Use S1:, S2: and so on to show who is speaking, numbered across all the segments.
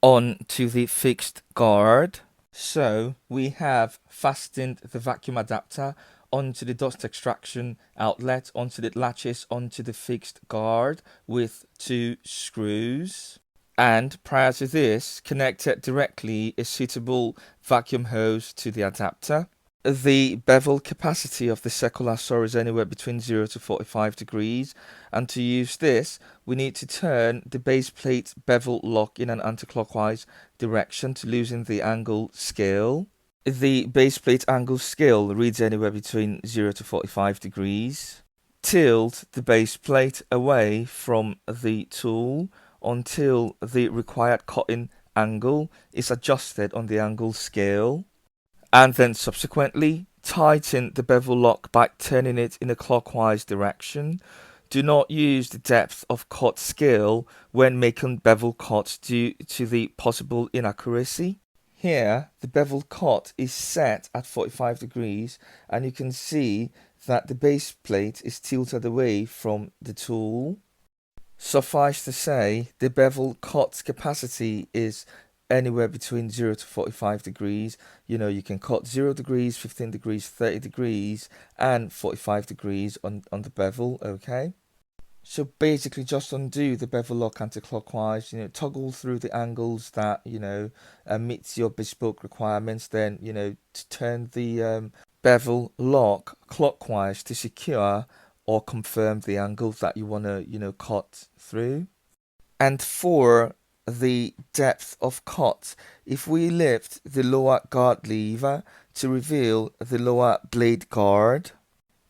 S1: onto the fixed guard. So we have fastened the vacuum adapter onto the dust extraction outlet, onto the latches, onto the fixed guard with 2 screws. And prior to this, connected directly a suitable vacuum hose to the adapter. The bevel capacity of the circular saw is anywhere between 0 to 45 degrees, and to use this we need to turn the base plate bevel lock in an anti-clockwise direction to loosen the angle scale. The base plate angle scale reads anywhere between 0 to 45 degrees. Tilt the base plate away from the tool until the required cutting angle is adjusted on the angle scale, and then subsequently tighten the bevel lock by turning it in a clockwise direction. Do not use the depth of cut scale when making bevel cuts due to the possible inaccuracy. Here, the bevel cut is set at 45 degrees, and you can see that the base plate is tilted away from the tool. Suffice to say, the bevel cut capacity is anywhere between 0 to 45 degrees. You can cut 0 degrees, 15 degrees, 30 degrees, and 45 degrees on the bevel, okay? So basically just undo the bevel lock anti-clockwise, toggle through the angles that, meets your bespoke requirements, then, to turn the bevel lock clockwise to secure or confirm the angle that you want to, cut through. And for the depth of cut, if we lift the lower guard lever to reveal the lower blade guard,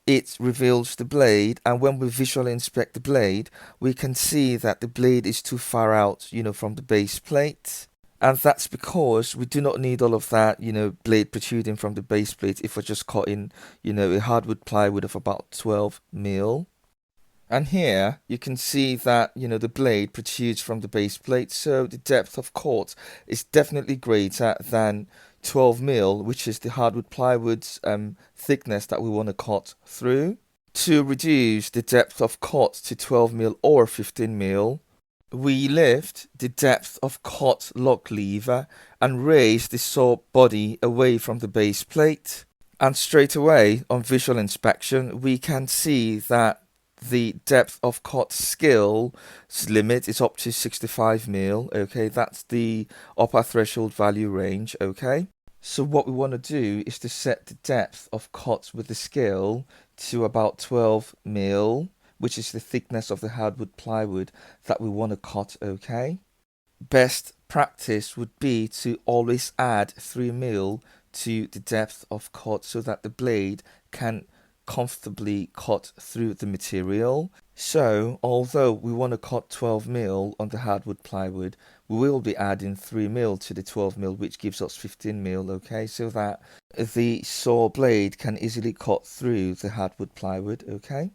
S1: it reveals the blade, and when we visually inspect the blade, we can see that the blade is too far out, from the base plate. And that's because we do not need all of that, blade protruding from the base plate if we're just cutting, a hardwood plywood of about 12 mil. And here you can see that, the blade protrudes from the base plate, so the depth of cut is definitely greater than 12 mil, which is the hardwood plywood's thickness that we want to cut through. To reduce the depth of cut to 12 mil or 15 mil, we lift the depth of cut lock lever and raise the saw body away from the base plate. And straight away on visual inspection, we can see that the depth of cut skill's limit is up to 65 mil. Okay, that's the upper threshold value range. Okay, so what we want to do is to set the depth of cut with the skill to about 12 mil, which is the thickness of the hardwood plywood that we want to cut. Okay, best practice would be to always add 3 mil to the depth of cut so that the blade can comfortably cut through the material. So although we want to cut 12 mil on the hardwood plywood, we will be adding 3 mil to the 12 mil, which gives us 15 mil, okay, so that the saw blade can easily cut through the hardwood plywood, okay.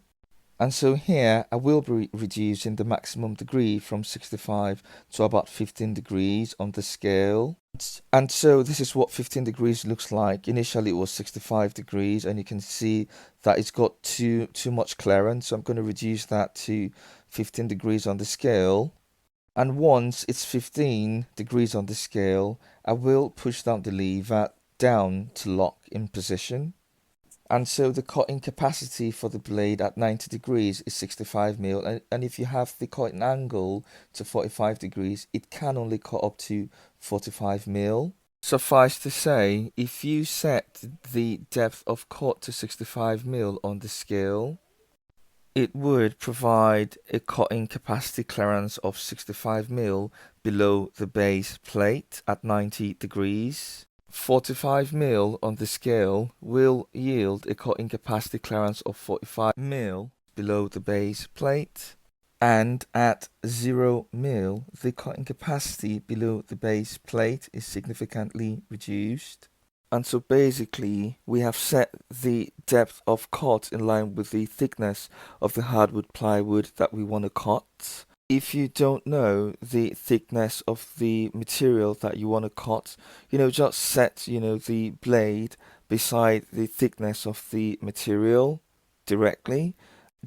S1: And so here I will be reducing the maximum degree from 65 to about 15 degrees on the scale. And so this is what 15 degrees looks like. Initially it was 65 degrees, and you can see that it's got too much clearance. So I'm going to reduce that to 15 degrees on the scale. And once it's 15 degrees on the scale, I will push down the lever down to lock in position. And so the cutting capacity for the blade at 90 degrees is 65 mil, and if you have the cutting angle to 45 degrees, it can only cut up to 45 mil. Suffice to say, if you set the depth of cut to 65 mil on the scale, it would provide a cutting capacity clearance of 65 mil below the base plate at 90 degrees. 45 mil on the scale will yield a cutting capacity clearance of 45 mil below the base plate, and at 0 mil the cutting capacity below the base plate is significantly reduced. And so basically we have set the depth of cut in line with the thickness of the hardwood plywood that we want to cut. If you don't know the thickness of the material that you want to cut, just set, the blade beside the thickness of the material directly,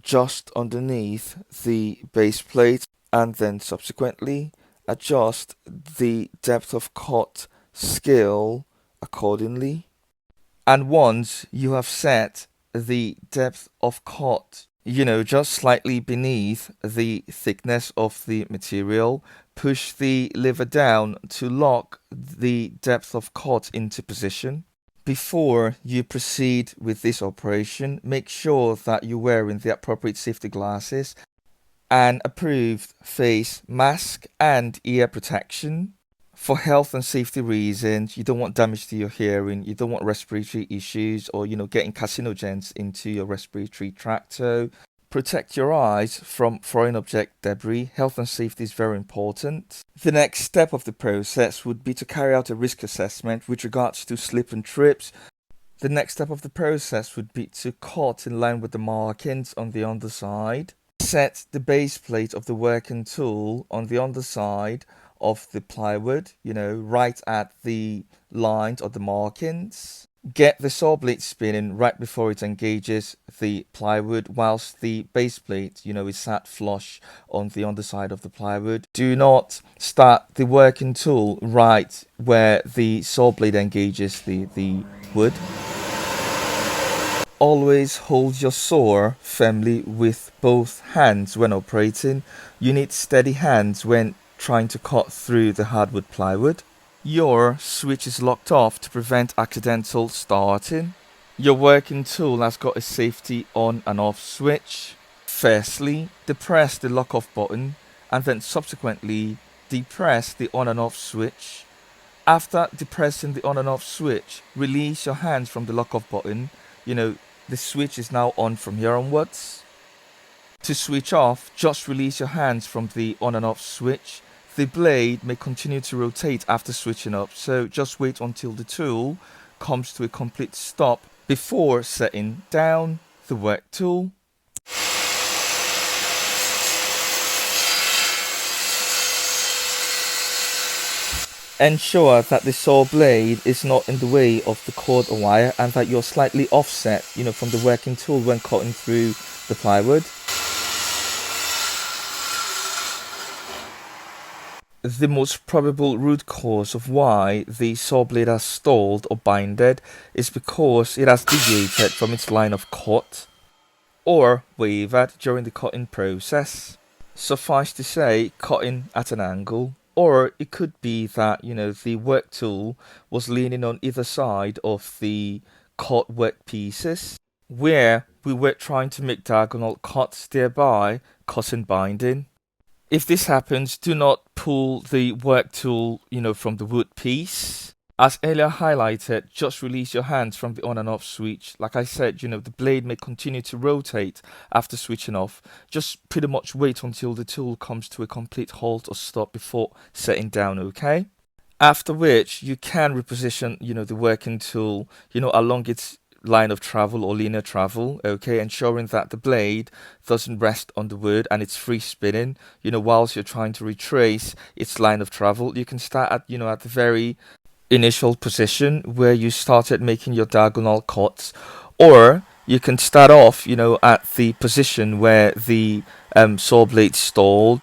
S1: just underneath the base plate, and then subsequently adjust the depth of cut scale accordingly. And once you have set the depth of cut, just slightly beneath the thickness of the material, push the lever down to lock the depth of cut into position. Before you proceed with this operation, make sure that you're wearing the appropriate safety glasses, an approved face mask, and ear protection. For health and safety reasons, you don't want damage to your hearing, you don't want respiratory issues or, getting carcinogens into your respiratory tract. So protect your eyes from foreign object debris. Health and safety is very important. The next step of the process would be to carry out a risk assessment with regards to slip and trips. The next step of the process would be to cut in line with the markings on the underside. Set the base plate of the working tool on the underside of the plywood, right at the lines or the markings. Get the saw blade spinning right before it engages the plywood whilst the base plate, is sat flush on the underside of the plywood. Do not start the working tool right where the saw blade engages the wood. Always hold your saw firmly with both hands when operating. You need steady hands when trying to cut through the hardwood plywood. Your switch is locked off to prevent accidental starting. Your working tool has got a safety on and off switch. Firstly, depress the lock off button and then subsequently depress the on and off switch. After depressing the on and off switch, release your hands from the lock off button. The switch is now on from here onwards. To switch off, just release your hands from the on and off switch. The blade may continue to rotate after switching up, so just wait until the tool comes to a complete stop before setting down the work tool. Ensure that the saw blade is not in the way of the cord or wire and that you're slightly offset, from the working tool when cutting through the plywood. The most probable root cause of why the saw blade has stalled or binded is because it has deviated from its line of cut or wavered during the cutting process. Suffice to say, cutting at an angle. Or it could be that, the work tool was leaning on either side of the cut work pieces, where we were trying to make diagonal cuts, thereby cutting binding. If this happens, do not pull the work tool, from the wood piece. As earlier highlighted, just release your hands from the on and off switch. Like I said, the blade may continue to rotate after switching off. Just pretty much wait until the tool comes to a complete halt or stop before setting down, okay? After which, you can reposition, the working tool, along its line of travel or linear travel, okay, ensuring that the blade doesn't rest on the wood and it's free spinning, whilst you're trying to retrace its line of travel. You can start at, at the very initial position where you started making your diagonal cuts, or you can start off at the position where the saw blade stalled,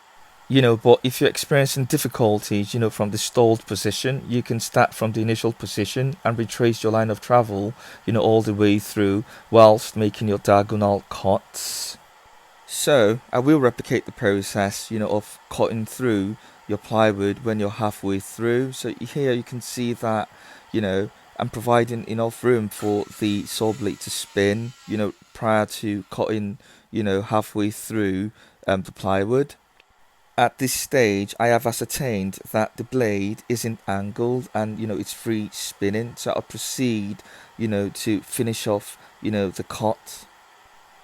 S1: but if you're experiencing difficulties from the stalled position, you can start from the initial position and retrace your line of travel all the way through whilst making your diagonal cuts. So I will replicate the process of cutting through your plywood when you're halfway through. So here you can see that I'm providing enough room for the saw blade to spin prior to cutting halfway through the plywood. At this stage, I have ascertained that the blade isn't angled and it's free spinning, so I'll proceed to finish off the cut,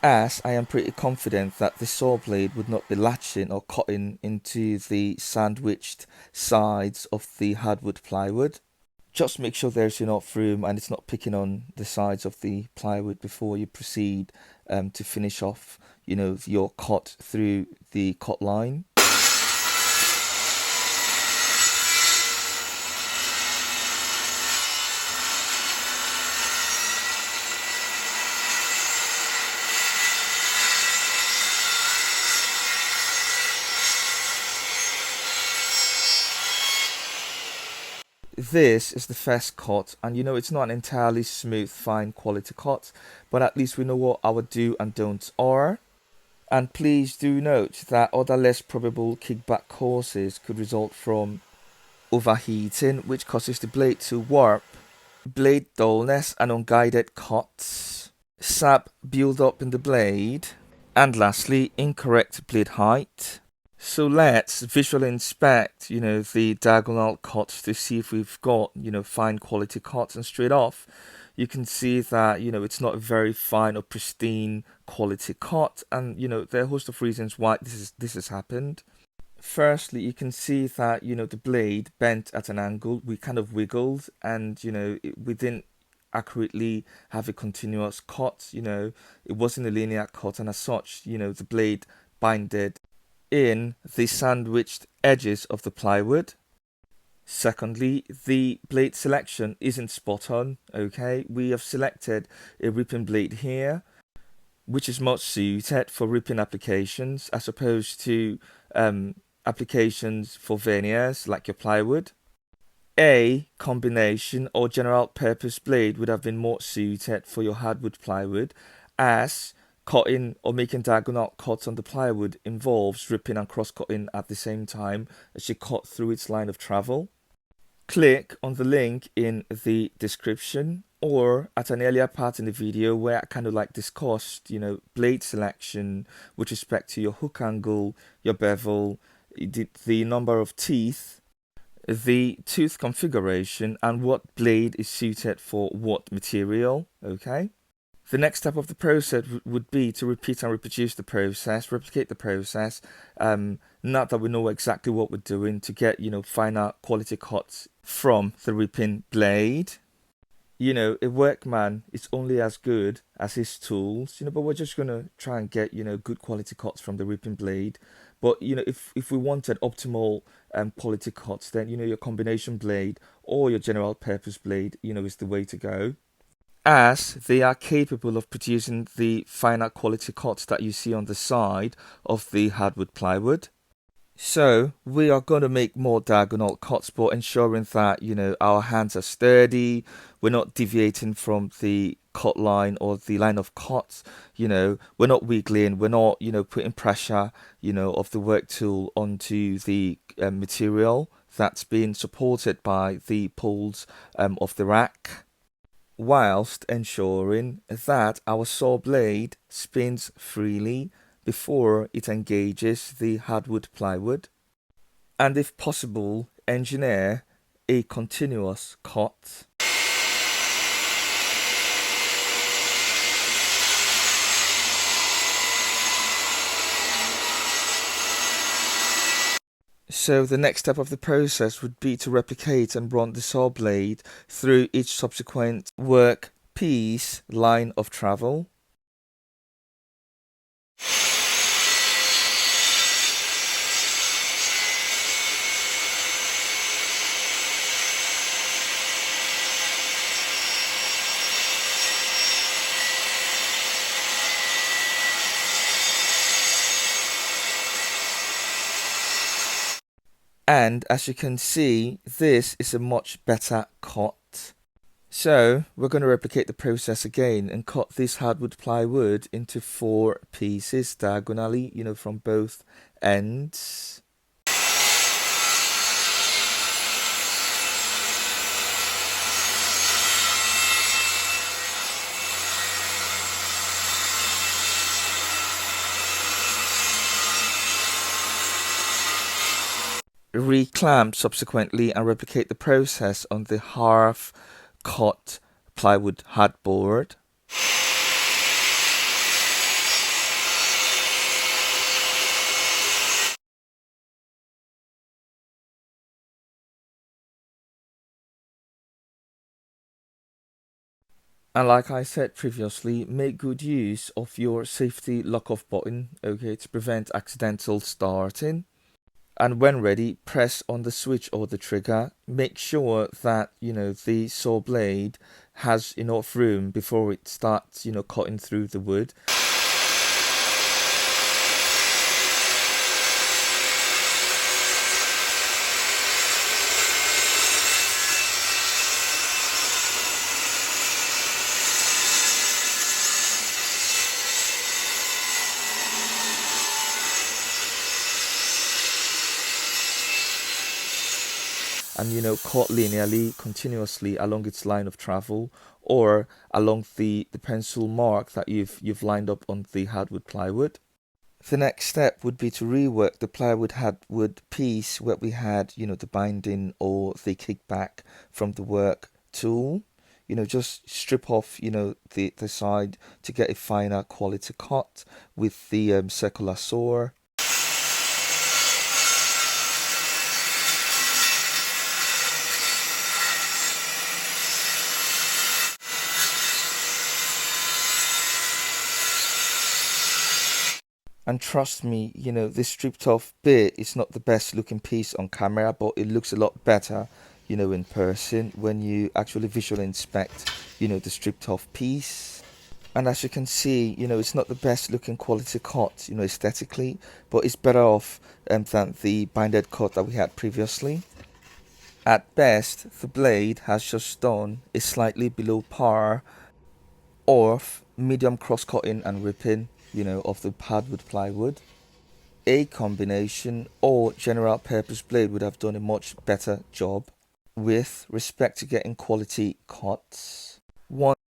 S1: as I am pretty confident that the saw blade would not be latching or cutting into the sandwiched sides of the hardwood plywood. Just make sure there's enough room and it's not picking on the sides of the plywood before you proceed to finish off your cut through the cut line. this is the first cut, and you know it's not an entirely smooth, fine quality cut, but at least we know what our do and don'ts are. And please do note that other less probable kickback causes could result from overheating, which causes the blade to warp, blade dullness and unguided cuts, sap build up in the blade, and lastly, incorrect blade height. So let's visually inspect, the diagonal cuts to see if we've got, fine quality cuts. And straight off, you can see that, it's not a very fine or pristine quality cut. And, there are a host of reasons why this has happened. Firstly, you can see that, the blade bent at an angle. We kind of wiggled and, we didn't accurately have a continuous cut. It wasn't a linear cut. And as such, the blade binded in the sandwiched edges of the plywood. Secondly, the blade selection isn't spot on, okay? We have selected a ripping blade here, which is much suited for ripping applications as opposed to applications for veneers like your plywood. A combination or general purpose blade would have been more suited for your hardwood plywood, as cutting or making diagonal cuts on the plywood involves ripping and cross-cutting at the same time as you cut through its line of travel. Click on the link in the description or at an earlier part in the video where I kind of like discussed, blade selection with respect to your hook angle, your bevel, the number of teeth, the tooth configuration, and what blade is suited for what material, okay? The next step of the process would be to repeat and reproduce the process, replicate the process, not that we know exactly what we're doing to get, finer quality cuts from the ripping blade. A workman is only as good as his tools, but we're just going to try and get, good quality cuts from the ripping blade. But, if we wanted optimal quality cuts, then, your combination blade or your general purpose blade, is the way to go, as they are capable of producing the finer quality cuts that you see on the side of the hardwood plywood. So we are going to make more diagonal cuts, but ensuring that, our hands are sturdy, we're not deviating from the cut line or the line of cuts, we're not wiggling, we're not, putting pressure, of the work tool onto the material that's being supported by the poles of the rack, whilst ensuring that our saw blade spins freely before it engages the hardwood plywood, and if possible, engineer a continuous cut. So the next step of the process would be to replicate and run the saw blade through each subsequent work piece line of travel. And as you can see, this is a much better cut. So we're going to replicate the process again and cut this hardwood plywood into 4 pieces diagonally, from both ends. Reclamp subsequently and replicate the process on the half cut plywood hardboard. And like I said previously, make good use of your safety lock-off button, okay, to prevent accidental starting. And when ready, press on the switch or the trigger. Make sure that, the saw blade has enough room before it starts, cutting through the wood. and cut linearly continuously along its line of travel, or along the pencil mark that you've lined up on the hardwood plywood. The next step would be to rework the plywood hardwood piece where we had the binding or the kickback from the work tool. Just strip off the side to get a finer quality cut with the circular saw. And trust me, this stripped off bit is not the best looking piece on camera, but it looks a lot better, in person when you actually visually inspect, the stripped off piece. And as you can see, it's not the best looking quality cut, aesthetically, but it's better off than the binded cut that we had previously. At best, the blade has just done is slightly below par of medium cross cutting and ripping, of the hardwood plywood. A combination or general purpose blade would have done a much better job with respect to getting quality cuts. One